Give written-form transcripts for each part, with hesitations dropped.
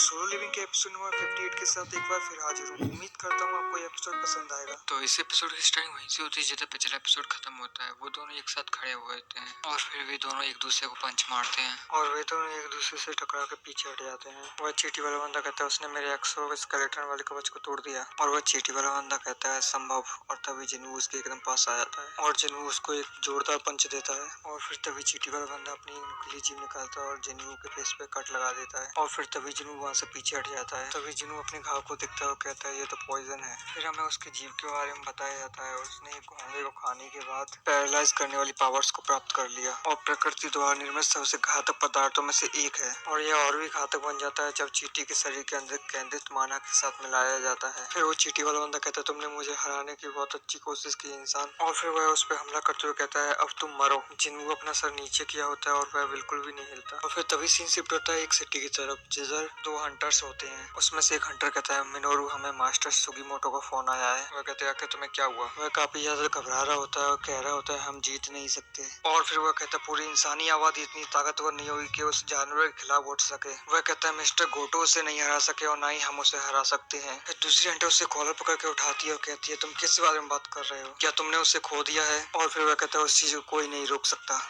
Solo living के episode number 58 के साथ एक बार फिर हाजिर हूँ। उम्मीद करता हूँ आपको ये एपिसोड पसंद आएगा। तो इस एपिसोड की स्टार्टिंग वहीं से होती है जहाँ पिछला एपिसोड खत्म होता है। वो दोनों एक साथ खड़े हुए होते हैं और फिर वे दोनों एक दूसरे को पंच मारते हैं और वे दोनों एक दूसरे से टकरा के पीछे हट जाते हैं। वह चींटी वाला बंदा कहता है उसने मेरे एक्स को स्केलेटन वाले कवच को तोड़ दिया, और वह चींटी वाला बंदा कहता है संभव। और तभी जिन्नू उसके एकदम पास आ जाता है और जिन्नू उसको एक जोरदार पंच देता है। और फिर तभी चींटी वाला बंदा अपनी नुकीली जीभ निकालता है और जिन्नू के फेस पे कट लगा देता है। और फिर तभी जिन्नू वहाँ से पीछे हट जाता है। तभी जिन्नू अपने घाव को देखता है और कहता है ये तो पॉइजन है। फिर हमें उसके जीव के बारे में बताया जाता है। उसने एक घोंघे को खाने के बाद पैरालाइज करने वाली पावर्स को प्राप्त कर लिया और प्रकृति द्वारा निर्मित सबसे घातक पदार्थों में से एक है। और यह और भी घातक बन जाता है जब चींटी के शरीर के अंदर केंद्रित माना के साथ मिलाया जाता है। फिर वो चींटी वाला बंदा कहता है तुमने मुझे हराने की बहुत अच्छी कोशिश की इंसान। और फिर वह उस पर हमला करते हुए कहता है अब तुम मरो। जिन्नू अपना सर नीचे किया होता है और वह बिल्कुल भी नहीं हिलता। और फिर तभी सीन शिफ्ट होता है एक सिटी की तरफ जिधर दो हंटर्स होते हैं। उसमें से एक हंटर कहता है मिनोरू हमें मास्टर सुगीमोटो का फोन आया है। वह कहते हैं तुम्हें क्या हुआ। वह काफी ज्यादा घबरा रहा होता है और कह रहा होता है हम जीत नहीं सकते। और फिर वह कहता है पूरी इंसानी आबादी इतनी ताकतवर नहीं होगी कि उस जानवर के खिलाफ उठ सके। वह कहता है मिस्टर गोटो उसे नहीं हरा सके और ना ही हम उसे हरा सकते हैं। फिर दूसरी हंटर उसे कॉलर पकड़ के उठाती है और कहती है तुम किस बारे में बात कर रहे हो, क्या तुमने उसे खो दिया है। और फिर वह कहता है उस चीज को कोई नहीं रोक सकता।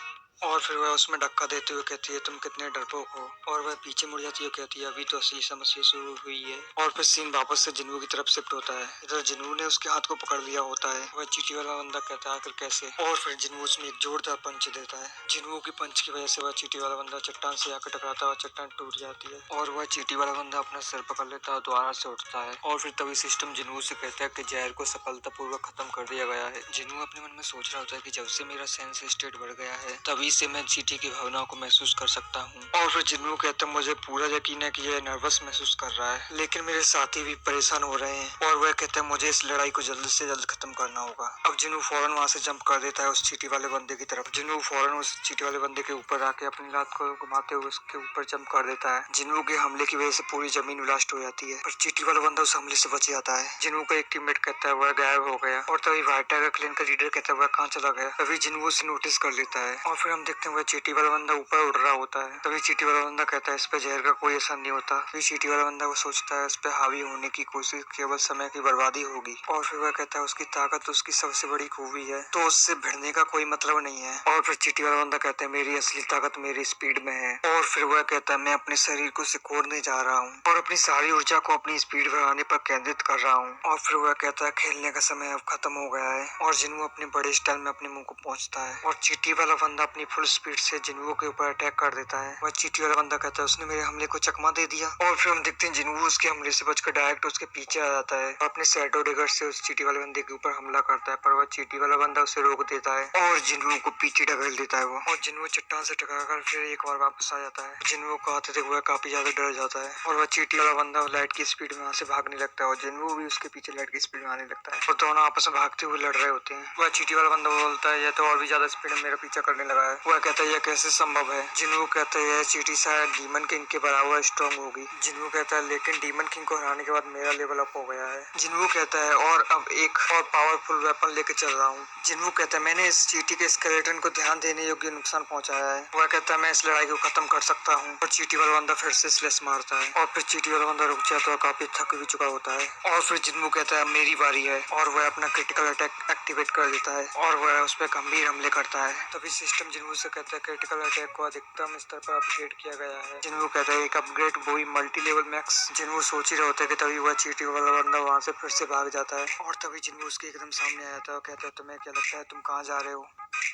और फिर वह उसमें धक्का देते हुए कहती है तुम कितने डरपोक हो। और वह पीछे मुड़ जाती है और कहती है अभी तो असली समस्या शुरू हुई है। और फिर सीन वापस से जिन्नू की तरफ शिफ्ट होता है। इधर जिन्नू ने उसके हाथ को पकड़ लिया होता है। वह चींटी वाला बंदा कहता है आखिर कैसे। और फिर जिन्नू उसमें एक जोरदार पंच देता है। जिन्नू की पंच की वजह से वह चींटी वाला बंदा चट्टान से आकर टकराता है और चट्टान टूट जाती है। और वह चींटी वाला बंदा अपना सिर पकड़ लेता है और दोबारा से उठता है। और फिर तभी सिस्टम जिन्नू से कहता है कि जहर को सफलतापूर्वक खत्म कर दिया गया है। जिन्नू अपने मन में सोच रहा होता है कि जब से मेरा सेंस स्टेट बढ़ गया है तभी से मैं चींटी की भावनाओं को महसूस कर सकता हूँ। और फिर जिन्नू कहता है मुझे पूरा यकीन है कि यह नर्वस महसूस कर रहा है, लेकिन मेरे साथी भी परेशान हो रहे हैं। और वह कहता है मुझे इस लड़ाई को जल्द से जल्द खत्म करना होगा। अब जिन्नू फौरन वहाँ से जंप कर देता है उस चींटी वाले बंदे की तरफ। जिन्नू फौरन उस चींटी वाले बंदे के ऊपर आके अपनी लात को घुमाते हुए उसके ऊपर जंप कर देता है। जिन्नू के हमले की वजह से पूरी जमीन ब्लास्ट हो जाती है, पर चींटी वाला बंदा उस हमले से बच जाता है। जिन्नू का एक टीममेट कहता है वह गायब हो गया। और तभी व्हाइट टाइगर क्लैन का लीडर कहता है वह कहाँ चला गया। तभी जिन्नू उसे नोटिस कर लेता है और फिर हम देखते हैं वह चींटी वाला बंदा ऊपर उड़ रहा होता है। तभी चींटी वाला बंदा कहता है इस पे जहर का कोई असर नहीं होता। फिर चींटी वाला बंदा वो सोचता है इस पे हावी होने की कोशिश केवल समय की बर्बादी होगी। और फिर वह कहता है उसकी ताकत उसकी सबसे बड़ी खूबी है, तो उससे भिड़ने का कोई मतलब नहीं है। और फिर चींटी वाला बंदा कहता है मेरी असली ताकत मेरी स्पीड में है। और फिर वह कहता है मैं अपने शरीर को सिकोड़ने जा रहा हूँ और अपनी सारी ऊर्जा को अपनी स्पीड बढ़ाने पर केंद्रित कर रहा हूँ। और फिर वह कहता है खेलने का समय अब खत्म हो गया है। और जिन्नू अपने बड़े स्टाइल में अपने मुंह को पहुंचता है और चींटी वाला बंदा अपनी फुल स्पीड से जिन्नू के ऊपर अटैक कर देता है। वह चींटी वाला बंदा कहता है उसने मेरे हमले को चकमा दे दिया। और फिर हम देखते हैं जिन्नू उसके हमले से बचकर डायरेक्ट उसके पीछे आ जाता है और अपने शैडो डिगर से उस चींटी वाले बंदे के ऊपर हमला करता है, पर वह चींटी वाला बंदा उसे रोक देता है और जिन्नू को पीछे ढकेल देता है वो। और जिन्नू चट्टान से टकराकर फिर एक बार वापस आ जाता है। जिन्नू को आते देख वह काफी ज्यादा डर जाता है और वह चींटी वाला बंदा लाइट की स्पीड में वहाँ से भागने लगता है और जिन्नू भी उसके पीछे लाइट की स्पीड में आने लगता है और दोनों आपस में भागते हुए लड़ रहे होते हैं। वह चींटी वाला बंदा बोलता है यह तो और भी ज्यादा स्पीड में मेरा पीछा करने लगा है। वह कहता है यह कैसे संभव है। जिन्नू कहता है यह चींटी शायद डीमन किंग के बराबर स्ट्रॉन्ग होगी। जिन्नू कहता है लेकिन डीमन किंग को हराने के बाद मेरा लेवल अप हो गया है। जिन्नू कहता है और अब एक और पावरफुल वेपन लेके चल रहा हूँ। जिन्नू कहता है मैंने इस चींटी के स्केलेटन को ध्यान देने योग्य नुकसान पहुंचाया है। वह कहता है मैं इस लड़ाई को खत्म कर सकता हूँ। और चींटी वाला बंदा फिर से स्लेस मारता है और फिर चींटी वाला बंदा रुक जाता है, काफी थक भी चुका होता है। और फिर जिन्नू कहता है मेरी बारी है और वह अपना क्रिटिकल अटैक एक्टिवेट कर देता है और वह उस पर गंभीर हमले करता है। तभी सिस्टम जिन्नू से कहता है क्रिटिकल अटैक को अधिकतम स्तर पर अपग्रेड किया गया है। जिन्नू कहता है एक अपग्रेड वो भी मल्टी लेवल मैक्स। जिन्नू सोच ही रहा होता है कि तभी वह चींटी वाला बंदा वहाँ से फिर से भाग जाता है और तभी जिन्नू उसके एकदम सामने आ जाता है और कहता है तुम्हें क्या लगता है तुम कहाँ जा रहे हो।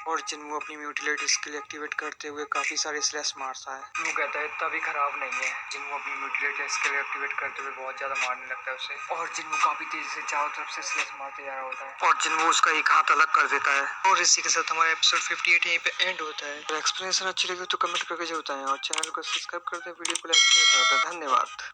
और जिन्नू अपनी म्यूटिलेट स्किल एक्टिवेट करते हुए काफी सारे स्लैश मारता है। जिन्नू कहता है इतना भी खराब नहीं है। जिन्नू अपनी म्यूटिलेट स्किल एक्टिवेट करते हुए बहुत ज्यादा मारने लगता है उसे और जिन्नू काफी तेजी से चारों तरफ से स्लैश मारते जा रहा होता है और जिन्नू उसका एक हाथ अलग कर देता है। और इसी के साथ हमारा एपिसोड 58 यहीं पे एंड होता है। तो एक्सप्लेनेशन अच्छी लगी तो कमेंट करके जरूर बताएं और चैनल को सब्सक्राइब कर दें, वीडियो को लाइक शेयर कर दें। धन्यवाद।